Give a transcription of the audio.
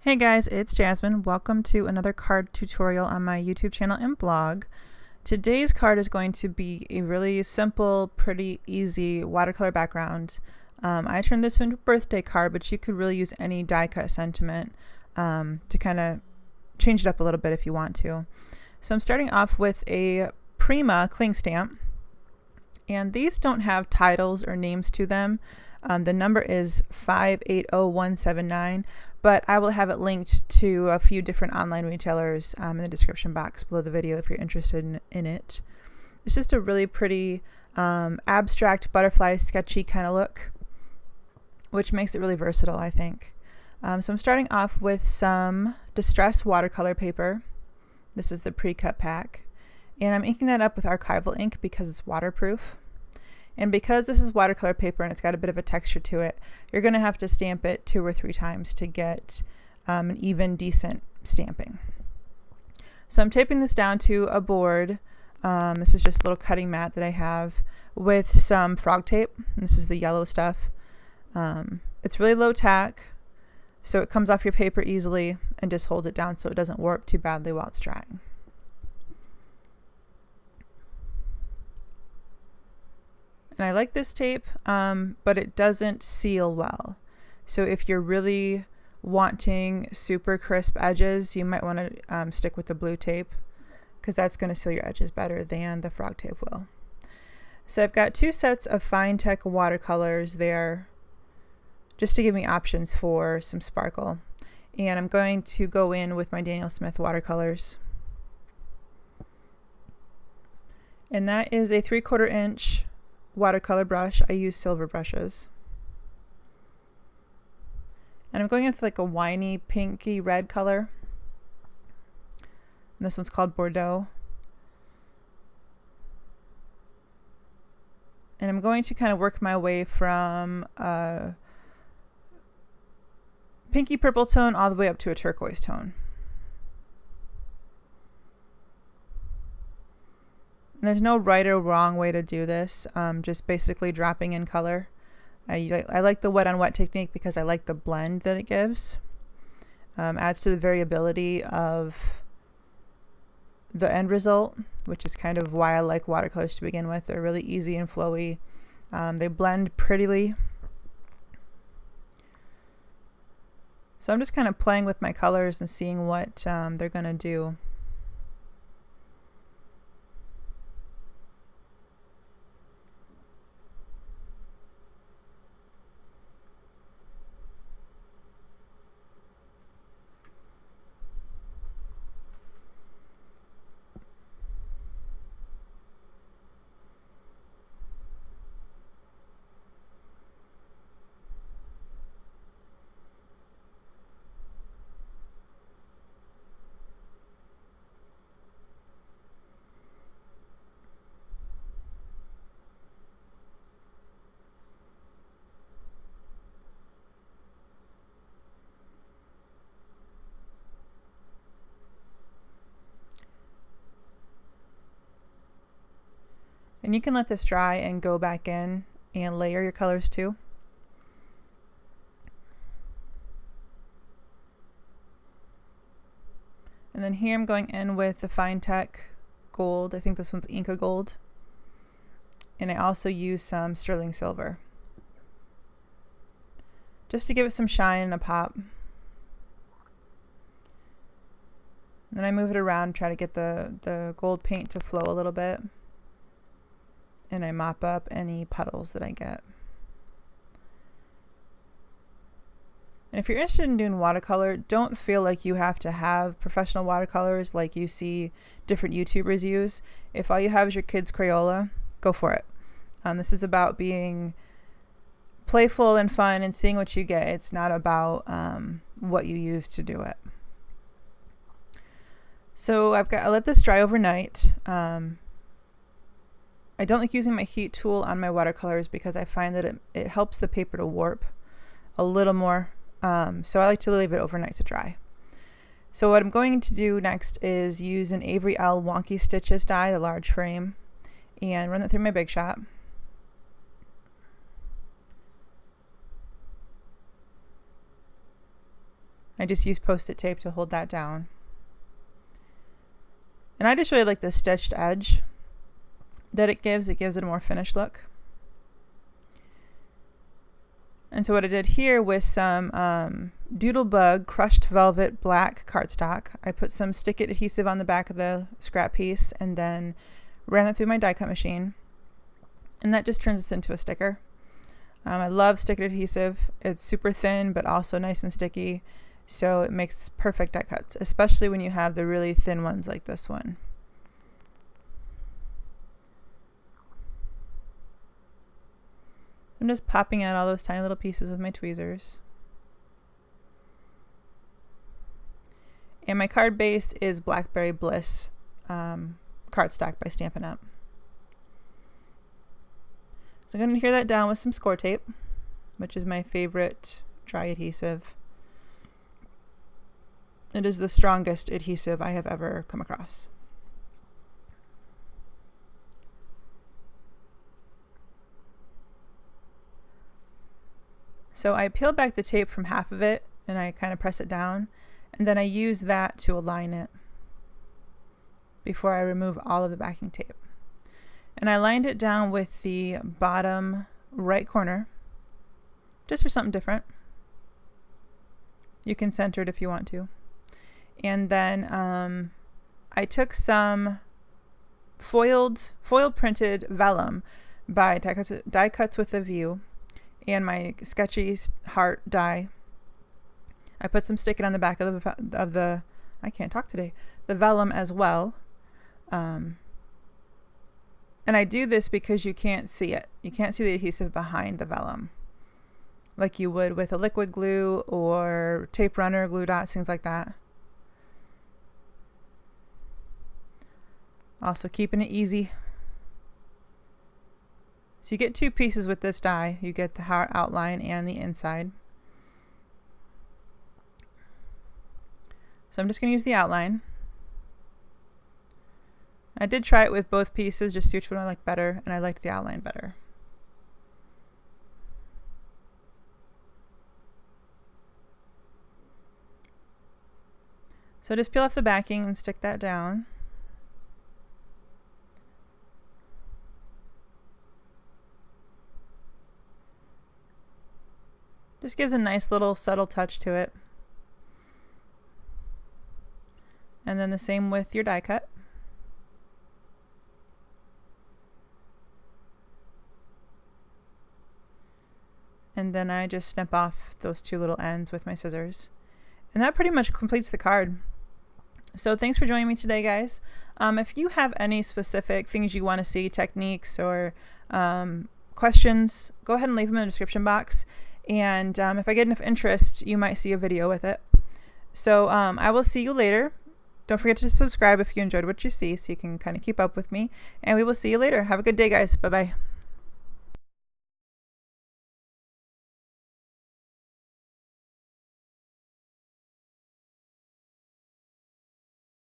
Hey guys, it's Jasmine. Welcome to another card tutorial on my YouTube channel and blog. Today's card is going to be a really simple, pretty easy watercolor background. I turned this into a birthday card, but you could really use any die cut sentiment to kind of change it up a little bit if you want to. So I'm starting off with a Prima cling stamp, and these don't have titles or names to them. The number is 580179. But I will have it linked to a few different online retailers in the description box below the video if you're interested in it. It's just a really pretty abstract butterfly sketchy kind of look, which makes it really versatile, I think. So I'm starting off with some distress watercolor paper. This is the pre-cut pack. And I'm inking that up with archival ink because it's waterproof. And because this is watercolor paper and it's got a bit of a texture to it, you're going to have to stamp it 2 or 3 times to get an even, decent stamping. So I'm taping this down to a board. This is just a little cutting mat that I have with some Frogtape. This is the yellow stuff. It's really low tack, so it comes off your paper easily and just holds it down so it doesn't warp too badly while it's drying. And I like this tape, but it doesn't seal well. So if you're really wanting super crisp edges, you might want to stick with the blue tape because that's going to seal your edges better than the Frogtape will. So I've got 2 sets of Fine-Tec watercolors there just to give me options for some sparkle. And I'm going to go in with my Daniel Smith watercolors. And that is a 3/4 inch watercolor brush. I use silver brushes. And I'm going with like a winey pinky red color. And this one's called Bordeaux. And I'm going to kind of work my way from a pinky purple tone all the way up to a turquoise tone. And there's no right or wrong way to do this, just basically dropping in color. I like the wet on wet technique because I like the blend that it gives. Adds to the variability of the end result, which is kind of why I like watercolors to begin with. They're really easy and flowy. They blend prettily. So I'm just kind of playing with my colors and seeing what they're going to do. And you can let this dry and go back in and layer your colors too. And then here I'm going in with the FineTec gold. I think this one's Inca gold. And I also use some sterling silver, just to give it some shine and a pop. And then I move it around, try to get the gold paint to flow a little bit. And I mop up any puddles that I get. And if you're interested in doing watercolor, don't feel like you have to have professional watercolors like you see different YouTubers use. If all you have is your kid's Crayola, go for it. This is about being playful and fun and seeing what you get. It's not about what you use to do it. So I let this dry overnight. I don't like using my heat tool on my watercolors because I find that it helps the paper to warp a little more. So I like to leave it overnight to dry. So what I'm going to do next is use an Avery Elle Wonky Stitches die, the large frame, and run it through my Big Shot. I just use Post-it tape to hold that down. And I just really like the stitched edge that it gives. It gives it a more finished look. And so what I did here with some Doodlebug crushed velvet black cardstock, I put some stick it adhesive on the back of the scrap piece and then ran it through my die cut machine. And that just turns this into a sticker. I love stick it adhesive. It's super thin but also nice and sticky, so it makes perfect die cuts, especially when you have the really thin ones like this one. I'm just popping out all those tiny little pieces with my tweezers. And my card base is Blackberry Bliss cardstock by Stampin' Up. So I'm going to adhere that down with some Scor-tape, which is my favorite dry adhesive. It is the strongest adhesive I have ever come across. So I peel back the tape from half of it and I kind of press it down, and then I use that to align it before I remove all of the backing tape. And I lined it down with the bottom right corner just for something different. You can center it if you want to. And then I took some foil printed Vellum by Die Cuts with a View and my Sketchy Heart die. I put some stick it on the back of the I can't talk today, the Vellum as well. And I do this because you can't see it. You can't see the adhesive behind the Vellum like you would with a liquid glue or tape runner, glue dots, things like that. Also keeping it easy. So you get two pieces with this die. You get the heart outline and the inside. So I'm just going to use the outline. I did try it with both pieces just to see which one I like better, and I liked the outline better. So just peel off the backing and stick that down. Just gives a nice little subtle touch to it. And then the same with your die cut. And then I just snip off those two little ends with my scissors. And that pretty much completes the card. So thanks for joining me today, guys. If you have any specific things you want to see, techniques or questions, go ahead and leave them in the description box. And if I get enough interest, you might see a video with it. So I will see you later. Don't forget to subscribe if you enjoyed what you see so you can kind of keep up with me. And we will see you later. Have a good day, guys. Bye-bye.